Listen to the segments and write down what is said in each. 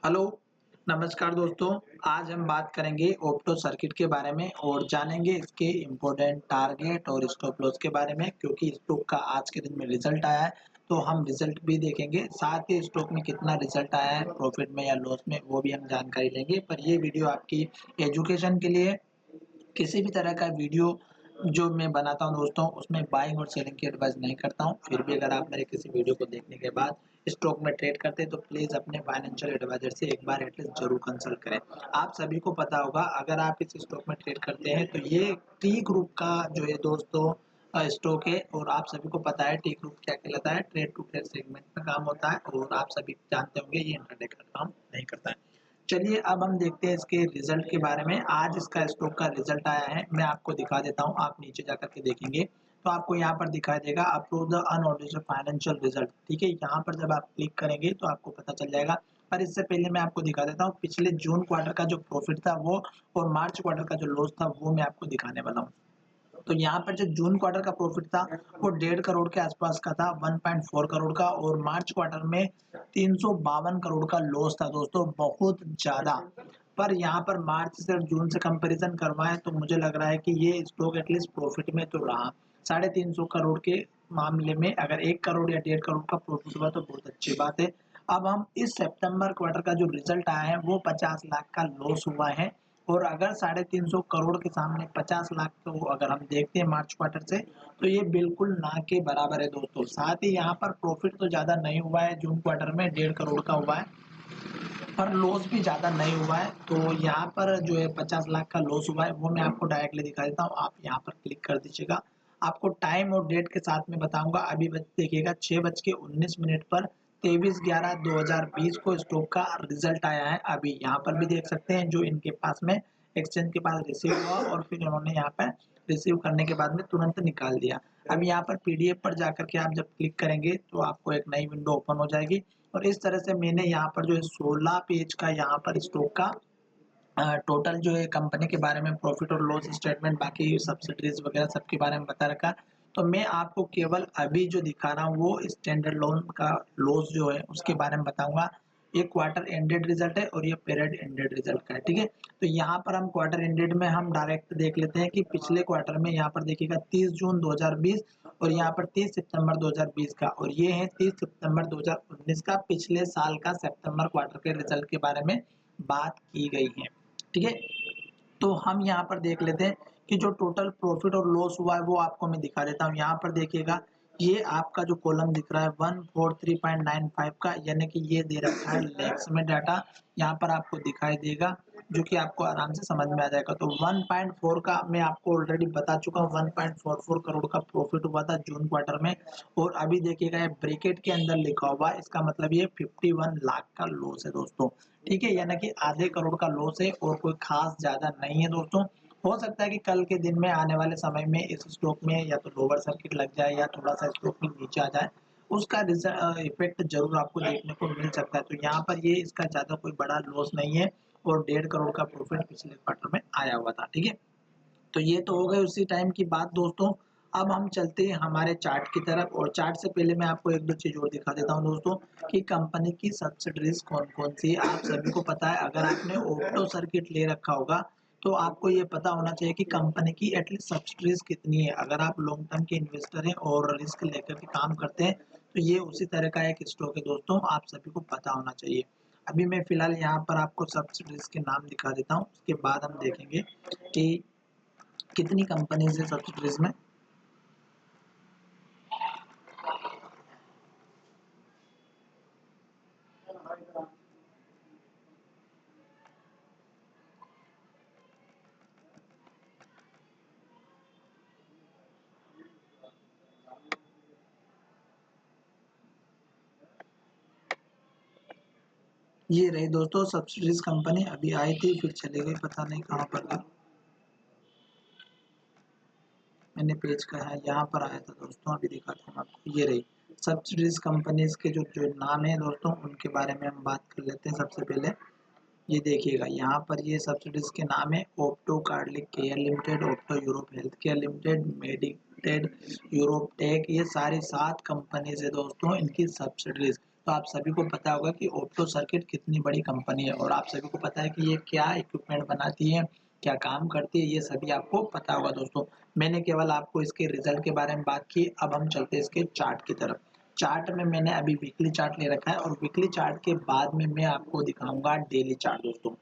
Hello, नमस्कार दोस्तों। आज हम बात करेंगे ऑप्टो सर्किट के बारे में और जानेंगे इसके इम्पोर्टेंट टारगेट और स्टॉप लॉस के बारे में, क्योंकि स्टॉक का आज के दिन में रिजल्ट आया है, तो हम रिजल्ट भी देखेंगे। साथ ही स्टॉक में कितना रिजल्ट आया है, प्रॉफिट में या लॉस में, वो भी हम जानकारी लेंगे। पर ये वीडियो आपकी एजुकेशन के लिए, किसी भी तरह का वीडियो जो मैं बनाता हूँ दोस्तों, उसमें बाइंग और सेलिंग की एडवाइस नहीं करता हूँ। फिर भी अगर आप मेरे किसी वीडियो को देखने के बाद स्टॉक में ट्रेड करते हैं तो प्लीज़ अपने फाइनेंशियल एडवाइजर से एक बार एटलीस्ट जरूर कंसल्ट करें। आप सभी को पता होगा, अगर आप इस स्टॉक में ट्रेड करते हैं तो ये टी ग्रुप का जो है दोस्तों स्टॉक है, और आप सभी को पता है टी ग्रुप क्या कहलाता है। ट्रेड टू ट्रेड सेगमेंट में काम होता है और आप सभी जानते होंगे ये इंट्राडे का काम नहीं करता है। चलिए अब हम देखते हैं इसके रिजल्ट के बारे में। आज इसका स्टॉक का रिजल्ट आया है, मैं आपको दिखा देता हूँ। आप नीचे जाकर के देखेंगे तो आपको यहाँ पर दिखाई देगा upload the unaudited financial result. ठीक है, यहाँ पर जब आप क्लिक करेंगे तो आपको पता चल जाएगा। पर इससे पहले मैं आपको दिखा देता हूँ पिछले जून क्वार्टर का जो प्रॉफिट था वो, और मार्च क्वार्टर का जो लॉस था वो मैं आपको दिखाने वाला हूँ। तो यहाँ पर जो जून क्वार्टर का प्रॉफिट था वो 1.5 करोड़ के आसपास का था, 1.4 करोड़ का, और मार्च क्वार्टर में 352 करोड़ का लॉस था दोस्तों, बहुत ज्यादा। पर यहाँ पर मार्च से और जून से कंपैरिजन करवाएं तो मुझे लग रहा है कि ये स्टॉक एटलीस्ट प्रॉफिट में तो रहा। 350 करोड़ के मामले में अगर 1 करोड़ या 1.5 करोड़ का प्रॉफिट हुआ तो बहुत अच्छी बात है। अब हम इस सितंबर क्वार्टर का जो रिजल्ट आया है वो 50 लाख का लॉस हुआ है, और अगर 350 करोड़ के सामने 50 लाख को अगर हम देखते हैं मार्च क्वार्टर से, तो ये बिल्कुल ना के बराबर है दोस्तों। साथ ही यहाँ पर प्रॉफिट तो ज्यादा नहीं हुआ है, जून क्वार्टर में 1.5 करोड़ का हुआ है, पर लॉस भी ज्यादा नहीं हुआ है। तो यहाँ पर जो है 50 लाख का लॉस हुआ है, वो मैं आपको डायरेक्टली दिखा देता हूँ। आप यहाँ पर क्लिक कर दीजिएगा, आपको टाइम और डेट के साथ में बताऊंगा। अभी देखिएगा 6:19 पर 23/11/2020 को स्टॉक का रिजल्ट आया है। अभी यहाँ पर भी देख सकते हैं जो इनके पास में एक्सचेंज के पास रिसीव हुआ, और फिर इन्होंने यहाँ पर रिसीव करने के बाद में तुरंत निकाल दिया। अब यहाँ पर पीडीएफ पर जाकर के आप जब क्लिक करेंगे तो आपको एक नई विंडो ओपन हो जाएगी, और इस तरह से मैंने यहाँ पर जो है 16 पेज का यहाँ पर स्टॉक का टोटल जो है कंपनी के बारे में प्रॉफिट और लॉस स्टेटमेंट, बाकी सब्सिडीज वगैरह सबके बारे में बता रखा। तो मैं आपको केवल अभी जो दिखा रहा हूँ वो स्टैंडर्ड लोन का लॉस जो है उसके बारे में बताऊंगा। ये क्वार्टर एंडेड रिजल्ट है और ये पीरियड एंडेड रिजल्ट का है। ठीक है, तो यहाँ पर हम क्वार्टर एंडेड में हम डायरेक्ट देख लेते हैं कि पिछले क्वार्टर में यहाँ पर देखिएगा 30 जून 2020, और यहाँ पर 30 सितंबर 2020 का, और ये है 30 सितंबर 2019 का। पिछले साल का सितंबर क्वार्टर के रिजल्ट के बारे में बात की गई है। ठीक है, तो हम यहाँ पर देख लेते हैं कि जो टोटल प्रॉफिट और लॉस हुआ है वो आपको मैं दिखा देता हूँ। यहाँ पर देखिएगा, ये आपका जो कॉलम दिख रहा है 143.95 का, यानी कि ये दे रखा है लैक्स में डाटा। यहाँ पर आपको दिखाई देगा, जो कि आपको आराम से समझ में आ जाएगा। तो 1.4 का मैं आपको ऑलरेडी बता चुका हूँ, 1.44 करोड़ का प्रॉफिट हुआ था जून क्वार्टर में। और अभी देखिएगा ये ब्रैकेट के अंदर लिखा हुआ है, इसका मतलब ये 51 लाख का लॉस है दोस्तों। ठीक है, यानी कि आधे करोड़ का लॉस है, और कोई खास ज्यादा नहीं है दोस्तों। हो सकता है कि कल के दिन में आने वाले समय में इस स्टॉक में या तो लोअर सर्किट लग जाए या थोड़ा सा स्टॉक में नीचे आ जाए, उसका इफेक्ट जरूर आपको देखने को मिल सकता है। तो यहाँ पर ये इसका ज्यादा कोई बड़ा लॉस नहीं है, और 1.5 करोड़ का प्रॉफिट पिछले क्वार्टर में आया हुआ था। ठीक है, तो ये तो हो गई उसी टाइम की बात दोस्तों। अब हम चलते हैं हमारे चार्ट की तरफ, और चार्ट से पहले मैं आपको एक दो चीज और दिखा देता हूँ दोस्तों, कि कंपनी की सब्सिडीज कौन कौन सी है। आप सभी को पता है, अगर आपने ऑप्टो सर्किट ले रखा होगा तो आपको ये पता होना चाहिए कि कंपनी की एटलीस्ट सब्सिडीज कितनी है। अगर आप लॉन्ग टर्म के इन्वेस्टर हैं और रिस्क लेकर के काम करते हैं तो ये उसी तरह का एक स्टॉक है दोस्तों, आप सभी को पता होना चाहिए। अभी मैं फिलहाल यहाँ पर आपको सब्सिडीज के नाम दिखा देता हूँ, उसके बाद हम देखेंगे कि कितनी कंपनीज है सब्सिडीज में। ये रही दोस्तों सब्सिडीज कंपनी, अभी आई थी फिर चली गई, पता नहीं कहाँ पर गई। मैंने पेज का है यहाँ पर आया था दोस्तों, अभी दिखाता हूँ आपको। ये रही सब्सिडीज कंपनीज के जो जो नाम है दोस्तों, उनके बारे में हम बात कर लेते हैं सबसे पहले। ये देखिएगा यहाँ पर ये सब्सिडीज के नाम है Opto cardiac care limited, Opto Europe health care limited, मेडिटेड, यूरोप टेक, ये सारी 7 कंपनीज है दोस्तों इनकी सब्सिडीज। तो तो आप सभी को पता होगा कि ऑप्टो सर्किट कितनी बड़ी कंपनी है और आप सभी को पता है कि ये क्या इक्विपमेंट बनाती है, क्या काम करती है, ये सभी आपको पता होगा दोस्तों। मैंने केवल आपको इसके रिजल्ट के बारे में बात की, अब हम चलते हैं इसके चार्ट की तरफ। चार्ट में मैंने अभी वीकली चार्ट ले रखा है और वीकली चार्ट के बाद में मैं आपको दिखाऊंगा डेली चार्ट दोस्तों।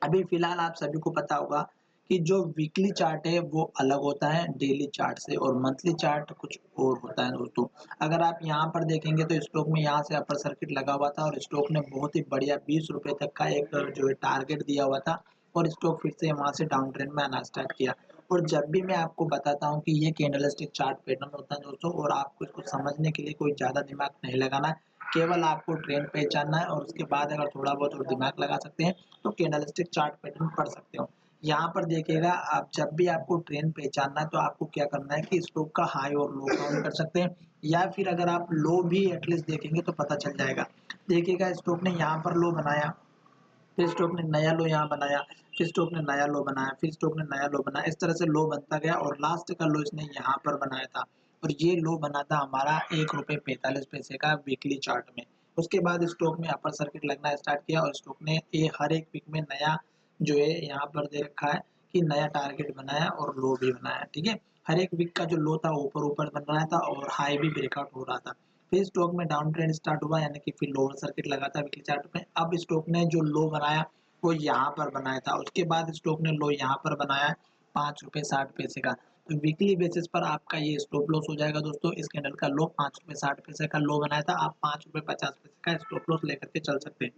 अभी फिलहाल आप सभी को पता होगा कि जो वीकली चार्ट है वो अलग होता है डेली चार्ट से और मंथली चार्ट कुछ और होता है दोस्तों। अगर आप यहाँ पर देखेंगे तो स्टॉक में यहाँ से अपर सर्किट लगा हुआ था और स्टॉक ने बहुत ही बढ़िया 20 रुपए तक का एक जो है टारगेट दिया हुआ था और स्टॉक फिर से वहां से डाउन ट्रेंड में आना स्टार्ट किया। और जब भी मैं आपको बताता हूँ कि ये कैंडलस्टिक चार्ट पैटर्न होता है दोस्तों और आपको इसको समझने के लिए कोई ज्यादा दिमाग नहीं लगाना है, केवल आपको ट्रेंड पहचानना है और उसके बाद अगर थोड़ा बहुत और दिमाग लगा सकते हैं तो कैंडलस्टिक चार्ट पैटर्न पढ़ सकते हो। यहाँ पर देखिएगा, आप जब भी आपको ट्रेंड पहचानना है तो आपको क्या करना है कि स्टॉक का हाई और लो काउंट कर सकते हैं या फिर अगर आप लो भी एटलीस्ट देखेंगे तो पता चल जाएगा। देखिएगा स्टॉक ने यहाँ पर लो बनाया, फिर स्टॉक ने नया लो यहाँ बनाया, फिर स्टॉक ने नया लो बनाया, फिर स्टॉक ने नया लो बनाया, इस तरह से लो बनता गया और लास्ट का लो इसने यहाँ पर बनाया था और ये लो बना था हमारा 1 रुपये 45 पैसे का वीकली चार्ट में। उसके बाद स्टॉक में अपर सर्किट लगना स्टार्ट किया और स्टॉक ने ये हर एक वीक में नया जो है यहाँ पर दे रखा है कि नया टारगेट बनाया और लो भी बनाया, ठीक है। हर एक वीक का जो लो था ऊपर ऊपर बन रहा था और हाई भी ब्रेकआउट हो रहा था। फिर स्टॉक में डाउन ट्रेंड स्टार्ट हुआ, यानी कि फिर लोअर सर्किट लगा था वीकली चार्ट में। अब स्टॉक ने जो लो बनाया वो यहाँ पर बनाया था, उसके बाद स्टॉक ने लो यहाँ पर बनाया 5 रुपये 60 पैसे का। तो वीकली बेसिस पर आपका ये स्टॉप लॉस हो जाएगा दोस्तों। इस कैंडल का लो 5 रुपये 60 पैसे का लो बनाया था, आप 5 रुपये 50 पैसे का स्टॉप लॉस लेकर के चल सकते हैं।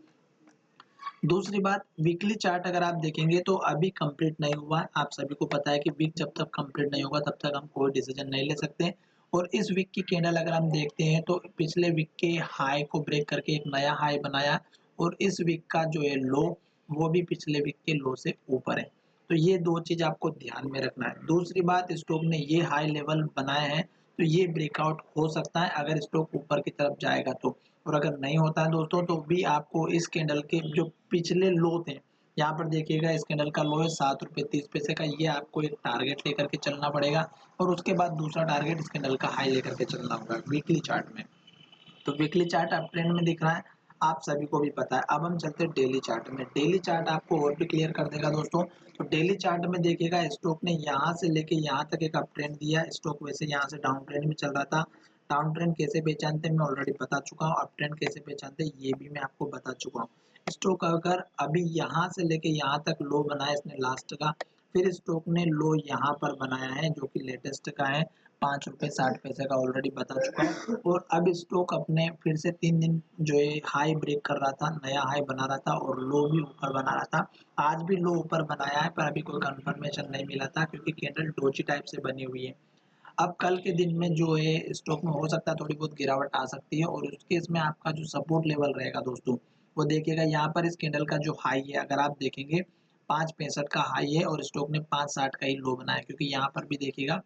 दूसरी बात, वीकली चार्ट अगर आप देखेंगे तो अभी कंप्लीट नहीं हुआ है। आप सभी को पता है कि वीक जब तक कंप्लीट नहीं होगा तब तक हम कोई डिसीजन नहीं ले सकते। और इस वीक की कैंडल अगर हम देखते हैं तो पिछले वीक के हाई को ब्रेक करके एक नया हाई बनाया और इस वीक का जो है लो वो भी पिछले वीक के लो से ऊपर है। तो ये दो चीज आपको ध्यान में रखना है। दूसरी बात, स्टॉक ने ये हाई लेवल बनाए हैं तो ये ब्रेकआउट हो सकता है अगर स्टॉक ऊपर की तरफ जाएगा तो। और अगर नहीं होता है दोस्तों तो भी आपको इस कैंडल के जो पिछले लो थे, यहाँ पर देखिएगा इस कैंडल का लो है 7 रुपये 30 पैसे का, ये आपको एक टारगेट लेकर के चलना पड़ेगा और उसके बाद दूसरा टारगेट इस कैंडल का हाई लेकर के चलना होगा वीकली चार्ट में। तो वीकली चार्ट अप ट्रेंड में दिख रहा है, आप सभी को भी पता है। अब हम चलते हैं डेली चार्ट में। डेली चार्ट आपको और भी क्लियर कर देगा दोस्तों। तो डेली चार्ट में देखिएगा स्टॉक ने यहाँ से लेके यहाँ तक एक अप ट्रेंड दिया, स्टॉक वैसे यहाँ से डाउन ट्रेंड में चल रहा था। डाउन ट्रेंड कैसे पहचानते हैं मैं ऑलरेडी बता चुका हूँ, अप ट्रेंड कैसे पहचानते हैं ये भी मैं आपको बता चुका हूँ। स्टॉक अगर अभी यहाँ से लेके यहाँ तक लो बनाया इसने लास्ट का, फिर स्टॉक ने लो यहाँ पर बनाया है जो कि लेटेस्ट का है 5 रुपये 60 पैसे का, ऑलरेडी बता चुका हूँ। और अब स्टॉक अपने फिर से 3 दिन जो है हाई ब्रेक कर रहा था, नया हाई बना रहा था और लो भी ऊपर बना रहा था। आज भी लो ऊपर बनाया है पर अभी कोई कंफर्मेशन नहीं मिला था क्योंकि कैंडल डोजी टाइप से बनी हुई है। अब कल के दिन में जो है स्टॉक में हो सकता है थोड़ी बहुत गिरावट आ सकती है और उस केस में आपका जो सपोर्ट लेवल रहेगा दोस्तों वो देखिएगा यहाँ पर इस कैंडल का जो हाई है अगर आप देखेंगे 5 65 का हाई है और स्टॉक ने 5 60 का ही लो बनाया, क्योंकि यहाँ पर भी देखिएगा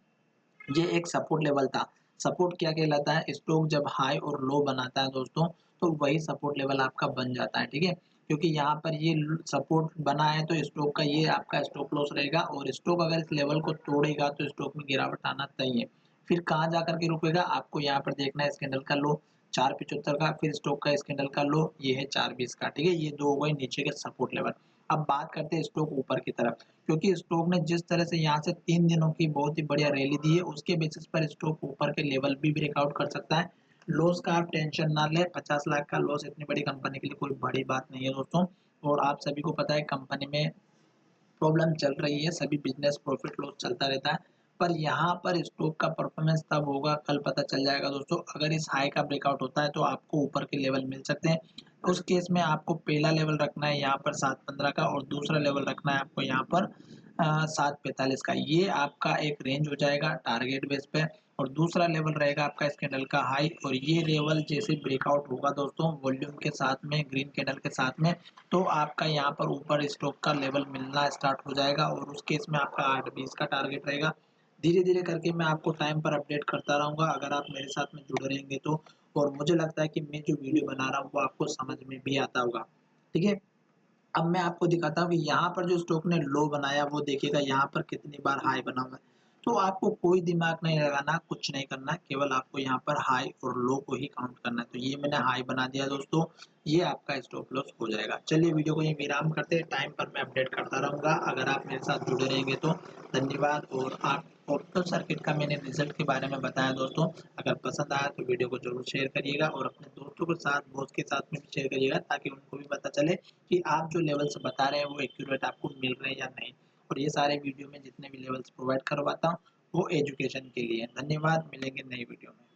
ये एक सपोर्ट लेवल था। सपोर्ट क्या कहलाता है, स्टॉक जब हाई और लो बनाता है दोस्तों तो वही सपोर्ट लेवल आपका बन जाता है, ठीक है। क्योंकि यहाँ पर ये सपोर्ट बना है तो स्टॉक का ये आपका स्टॉप लॉस रहेगा और स्टॉक अगर इस लेवल को तोड़ेगा तो स्टॉक में गिरावट आना तय है। फिर कहाँ जाकर के रुकेगा आपको यहाँ पर देखना है, स्कैंडल का लो 4 75 का, फिर स्टॉक का स्कैंडल का लो ये है 4 20 का, ठीक है। ये दो हो गए नीचे के सपोर्ट लेवल। अब बात करते हैं स्टॉक ऊपर की तरफ, क्योंकि स्टॉक ने जिस तरह से यहाँ से 3 दिनों की बहुत ही बढ़िया रैली दी है उसके बेसिस पर स्टॉक ऊपर के लेवल भी ब्रेकआउट कर सकता है। लॉस का आप टेंशन ना ले, 50 लाख का लॉस इतनी बड़ी कंपनी के लिए कोई बड़ी बात नहीं है दोस्तों। और आप सभी को पता है कंपनी में प्रॉब्लम चल रही है, सभी बिजनेस प्रॉफिट लॉस चलता रहता है। पर यहाँ पर स्टॉक का परफॉर्मेंस तब होगा कल पता चल जाएगा दोस्तों। अगर इस हाई का ब्रेकआउट होता है तो आपको ऊपर के लेवल मिल सकते हैं। उस केस में आपको पहला लेवल रखना है यहाँ पर 7 15 का और दूसरा लेवल रखना है आपको यहाँ पर 7 45 का। ये आपका एक रेंज हो जाएगा टारगेट बेस पे और दूसरा लेवल रहेगा आपका इस कैंडल का हाई। और ये लेवल जैसे ब्रेकआउट होगा दोस्तों वॉल्यूम के साथ में, ग्रीन कैंडल के साथ में, तो आपका यहाँ पर ऊपर स्टॉक का लेवल मिलना स्टार्ट हो जाएगा और उस केस में आपका 8 20 का टारगेट रहेगा। धीरे धीरे करके मैं आपको टाइम पर अपडेट करता रहूंगा अगर आप मेरे साथ में जुड़े रहेंगे तो। और मुझे लगता है कि मैं जो वीडियो बना रहा हूँ वो आपको समझ में भी आता होगा, ठीक है। अब मैं आपको दिखाता हूँ कि यहाँ पर जो स्टॉक ने लो बनाया वो देखिएगा यहाँ पर कितनी बार हाई बना हुआ है। तो आपको कोई दिमाग नहीं लगाना, कुछ नहीं करना, केवल आपको यहाँ पर हाई और लो को ही काउंट करना है। तो ये मैंने हाई बना दिया दोस्तों, ये आपका स्टॉप लॉस हो जाएगा। चलिए वीडियो को यहीं विराम करते हैं, टाइम पर मैं अपडेट करता रहूँगा अगर आप मेरे साथ जुड़े रहेंगे तो। धन्यवाद। और आप ऑप्टो सर्किट का मैंने रिजल्ट के बारे में बताया दोस्तों, अगर पसंद आया तो वीडियो को जरूर शेयर करिएगा और अपने दोस्तों के साथ, बॉस के साथ में भी शेयर करिएगा, ताकि उनको भी पता चले कि आप जो लेवल्स बता रहे हैं वो एक्यूरेट आपको मिल रहे हैं या नहीं। और ये सारे वीडियो में जितने भी लेवल्स प्रोवाइड करवाता हूँ वो एजुकेशन के लिए। धन्यवाद, मिलेंगे नई वीडियो में।